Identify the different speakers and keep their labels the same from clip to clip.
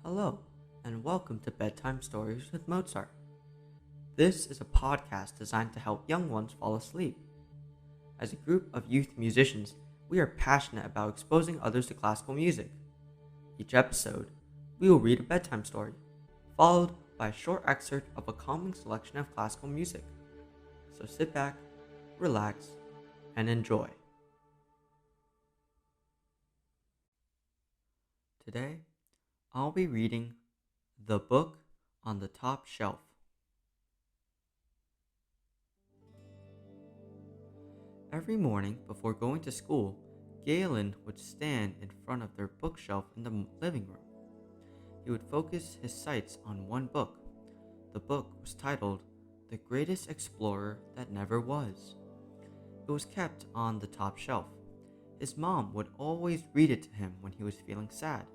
Speaker 1: Hello, and welcome to Bedtime Stories with Mozart. This is a podcast designed to help young ones fall asleep. As a group of youth musicians, we are passionate about exposing others to classical music. Each episode, we will read a bedtime story, followed by a short excerpt of a calming selection of classical music. So sit back, relax, and enjoy. Today, I'll be reading The Book on the Top Shelf. Every morning before going to school, Galen would stand in front of their bookshelf in the living room. He would focus his sights on one book. The book was titled The Greatest Explorer That Never Was. It was kept on the top shelf. His mom would always read it to him when he was feeling sad,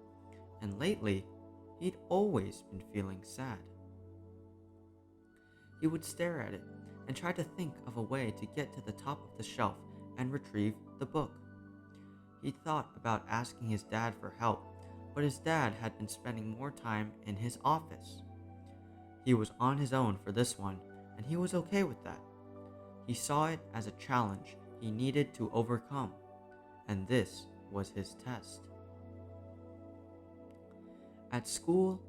Speaker 1: and lately, he'd always been feeling sad. He would stare at it and try to think of a way to get to the top of the shelf and retrieve the book. He thought about asking his dad for help, but his dad had been spending more time in his office. He was on his own for this one, and he was okay with that. He saw it as a challenge he needed to overcome, and this was his test. At school,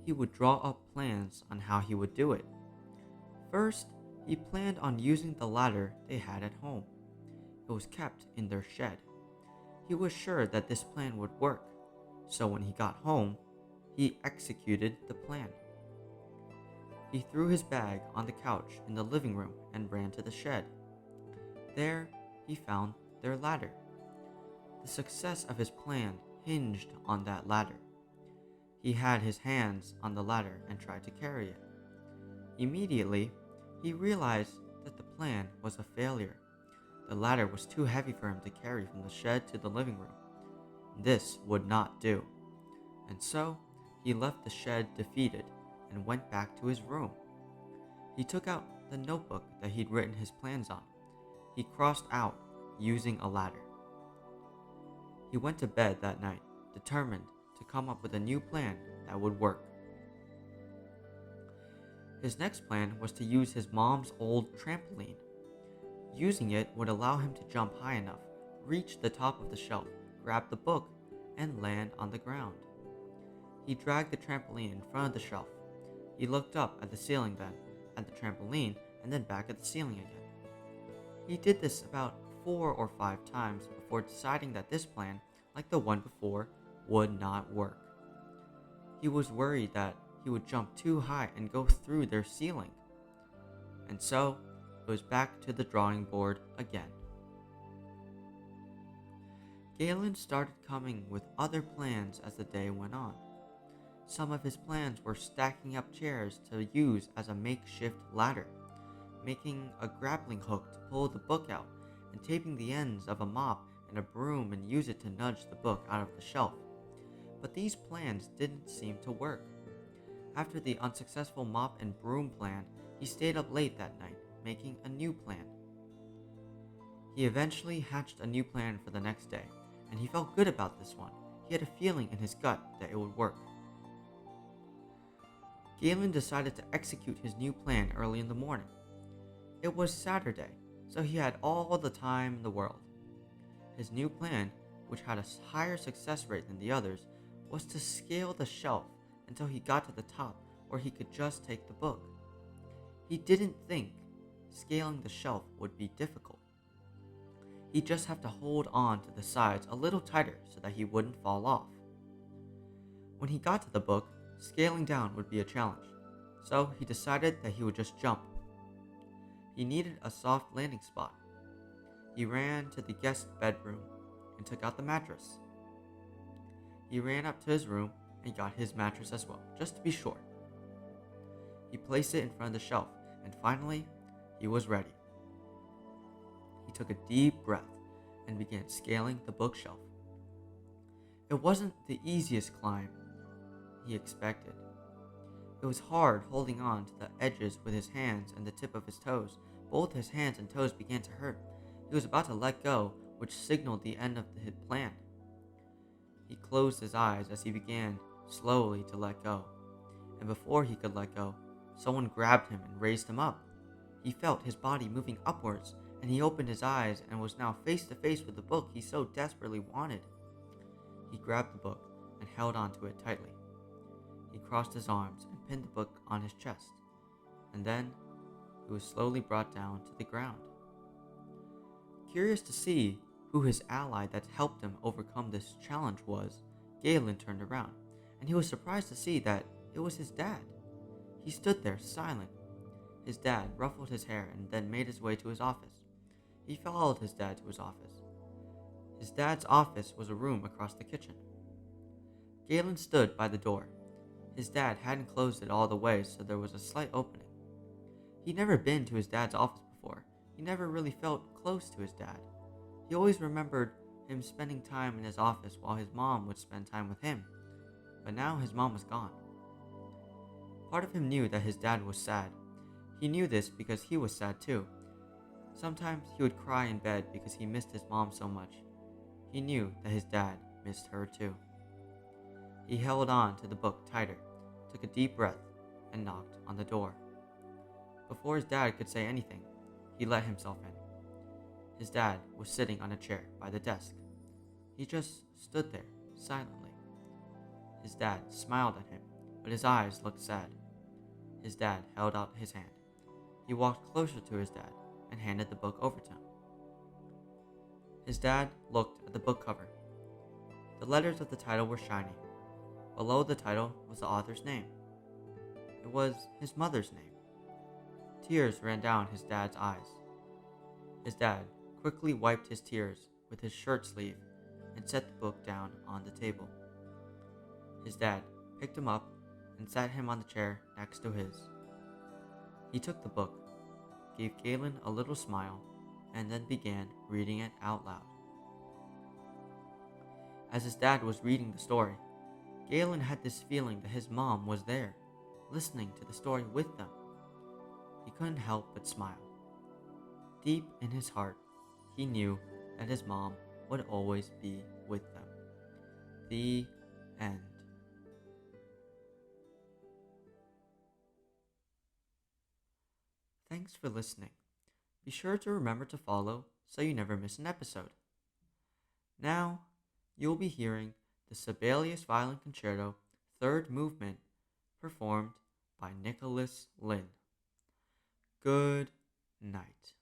Speaker 1: he would draw up plans on how he would do it. First, he planned on using the ladder they had at home. It was kept in their shed. He was sure that this plan would work, so when he got home, he executed the plan. He threw his bag on the couch in the living room and ran to the shed. There, he found their ladder. The success of his plan hinged on that ladder. He had his hands on the ladder and tried to carry it. Immediately, he realized that the plan was a failure. The ladder was too heavy for him to carry from the shed to the living room. This would not do. And so, he left the shed defeated and went back to his room. He took out the notebook that he'd written his plans on. He crossed out using a ladder. He went to bed that night, determined to come up with a new plan that would work. His next plan was to use his mom's old trampoline. Using it would allow him to jump high enough, reach the top of the shelf, grab the book, and land on the ground. He dragged the trampoline in front of the shelf. He looked up at the ceiling then, at the trampoline, and then back at the ceiling again. He did this about 4 or 5 times before deciding that this plan, like the one before, would not work. He was worried that he would jump too high and go through their ceiling. And so, it was back to the drawing board again. Galen started coming with other plans as the day went on. Some of his plans were stacking up chairs to use as a makeshift ladder, making a grappling hook to pull the book out, and taping the ends of a mop and a broom and use it to nudge the book out of the shelf. But these plans didn't seem to work. After the unsuccessful mop and broom plan, he stayed up late that night, making a new plan. He eventually hatched a new plan for the next day, and he felt good about this one. He had a feeling in his gut that it would work. Galen decided to execute his new plan early in the morning. It was Saturday, so he had all the time in the world. His new plan, which had a higher success rate than the others, was to scale the shelf until he got to the top where he could just take the book. He didn't think scaling the shelf would be difficult. He'd just have to hold on to the sides a little tighter so that he wouldn't fall off. When he got to the book, scaling down would be a challenge, so he decided that he would just jump. He needed a soft landing spot. He ran to the guest bedroom and took out the mattress. He ran up to his room and got his mattress as well, just to be sure. He placed it in front of the shelf, and finally, he was ready. He took a deep breath and began scaling the bookshelf. It wasn't the easiest climb he expected. It was hard holding on to the edges with his hands and the tip of his toes. Both his hands and toes began to hurt. He was about to let go, which signaled the end of his plan. He closed his eyes as he began slowly to let go, and before he could let go, someone grabbed him and raised him up. He felt his body moving upwards, and he opened his eyes and was now face to face with the book he so desperately wanted. He grabbed the book and held onto it tightly. He crossed his arms and pinned the book on his chest, and then he was slowly brought down to the ground. Curious to see who his ally that helped him overcome this challenge was, Galen turned around, and he was surprised to see that it was his dad. He stood there silent. His dad ruffled his hair and then made his way to his office. He followed his dad to his office. His dad's office was a room across the kitchen. Galen stood by the door. His dad hadn't closed it all the way, so there was a slight opening. He'd never been to his dad's office before. He never really felt close to his dad. He always remembered him spending time in his office while his mom would spend time with him. But now his mom was gone. Part of him knew that his dad was sad. He knew this because he was sad too. Sometimes he would cry in bed because he missed his mom so much. He knew that his dad missed her too. He held on to the book tighter, took a deep breath, and knocked on the door. Before his dad could say anything, he let himself in. His dad was sitting on a chair by the desk. He just stood there, silently. His dad smiled at him, but his eyes looked sad. His dad held out his hand. He walked closer to his dad and handed the book over to him. His dad looked at the book cover. The letters of the title were shiny. Below the title was the author's name. It was his mother's name. Tears ran down his dad's eyes. His dad quickly wiped his tears with his shirt sleeve and set the book down on the table. His dad picked him up and sat him on the chair next to his. He took the book, gave Galen a little smile, and then began reading it out loud. As his dad was reading the story, Galen had this feeling that his mom was there, listening to the story with them. He couldn't help but smile. Deep in his heart, he knew that his mom would always be with them. The end. Thanks for listening. Be sure to remember to follow so you never miss an episode. Now, you'll be hearing the Sibelius Violin Concerto, third movement, performed by Nicolas. Good night.